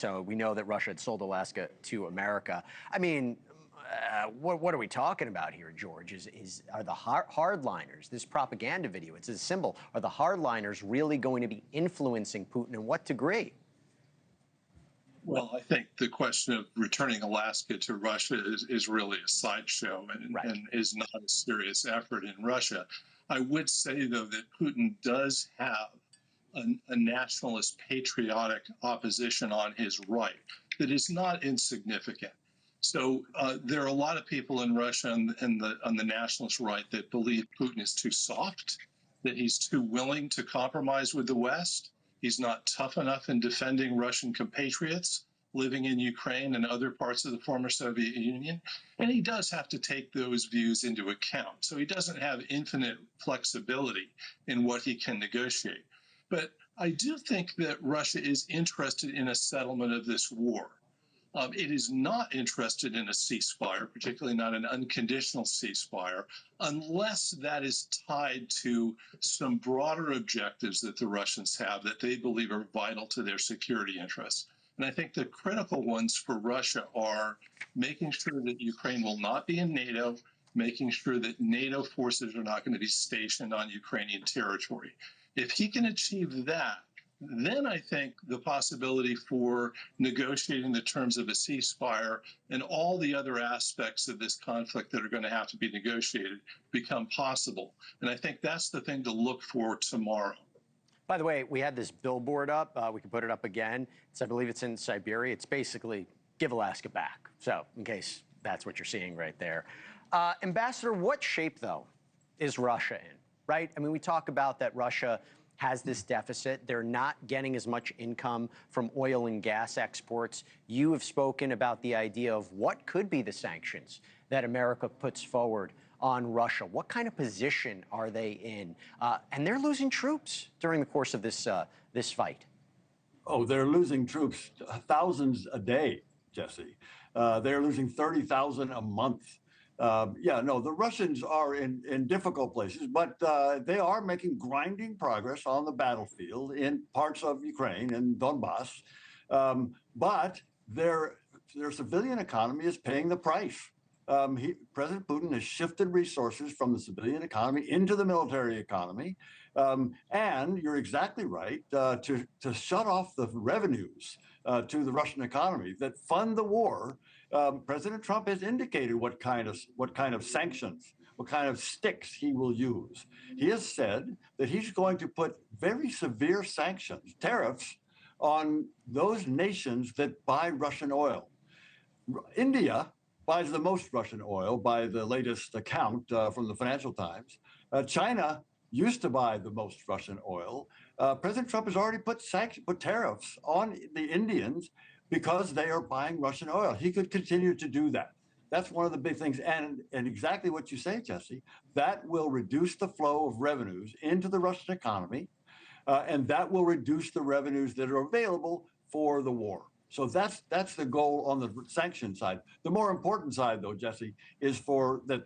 So we know that Russia had sold Alaska to America. I mean, what are we talking about here, George? Are the hardliners, this propaganda video, it's a symbol, are the hardliners really going to be influencing Putin, and what degree? Well, I think the question of returning Alaska to Russia is really a sideshow and is not a serious effort in Russia. I would say, though, that Putin does have a nationalist patriotic opposition on his right that is not insignificant. So there are a lot of people in Russia on the nationalist right that believe Putin is too soft, that he's too willing to compromise with the West. He's not tough enough in defending Russian compatriots living in Ukraine and other parts of the former Soviet Union. And he does have to take those views into account. So he doesn't have infinite flexibility in what he can negotiate. But I do think that Russia is interested in a settlement of this war. It is not interested in a ceasefire, particularly not an unconditional ceasefire, unless that is tied to some broader objectives that the Russians have that they believe are vital to their security interests. And I think the critical ones for Russia are making sure that Ukraine will not be in NATO, making sure that NATO forces are not going to be stationed on Ukrainian territory. If he can achieve that, then I think the possibility for negotiating the terms of a ceasefire and all the other aspects of this conflict that are going to have to be negotiated become possible. And I think that's the thing to look for tomorrow. By the way, we had this billboard up. We can put it up again. I believe it's in Siberia. It's basically give Alaska back. So in case that's what you're seeing right there. Ambassador, what shape, though, is Russia in, right? I mean, we talk about that Russia has this deficit. They're not getting as much income from oil and gas exports. You have spoken about the idea of what could be the sanctions that America puts forward on Russia. What kind of position are they in? And they're losing troops during the course of this fight. Oh, they're losing troops, thousands a day, Jesse. They're losing 30,000 a month. The Russians are in difficult places, but they are making grinding progress on the battlefield in parts of Ukraine and Donbass. But their civilian economy is paying the price. President Putin has shifted resources from the civilian economy into the military economy. And you're exactly right, to shut off the revenues to the Russian economy that fund the war. President Trump has indicated what kind of sanctions, what kind of sticks he will use. He has said that he's going to put very severe sanctions, tariffs, on those nations that buy Russian oil. India buys the most Russian oil by the latest account from the Financial Times. China used to buy the most Russian oil. President Trump has already put tariffs on the Indians because they are buying Russian oil. He could continue to do that. That's one of the big things. And exactly what you say, Jesse, that will reduce the flow of revenues into the Russian economy, and that will reduce the revenues that are available for the war. So that's the goal on the sanction side. The more important side, though, Jesse, is for that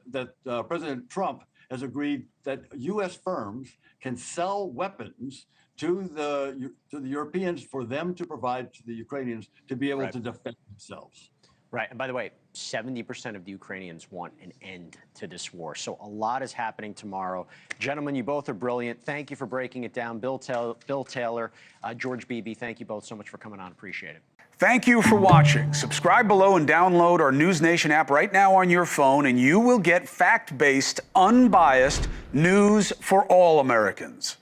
President Trump has agreed that U.S. firms can sell weapons to the Europeans for them to provide to the Ukrainians to be able to defend themselves. Right. And by the way, 70% of the Ukrainians want an end to this war. So a lot is happening tomorrow. Gentlemen, you both are brilliant. Thank you for breaking it down. Bill Taylor, George Beebe, thank you both so much for coming on. Appreciate it. Thank you for watching. Subscribe below and download our NewsNation app right now on your phone, and you will get fact-based, unbiased news for all Americans.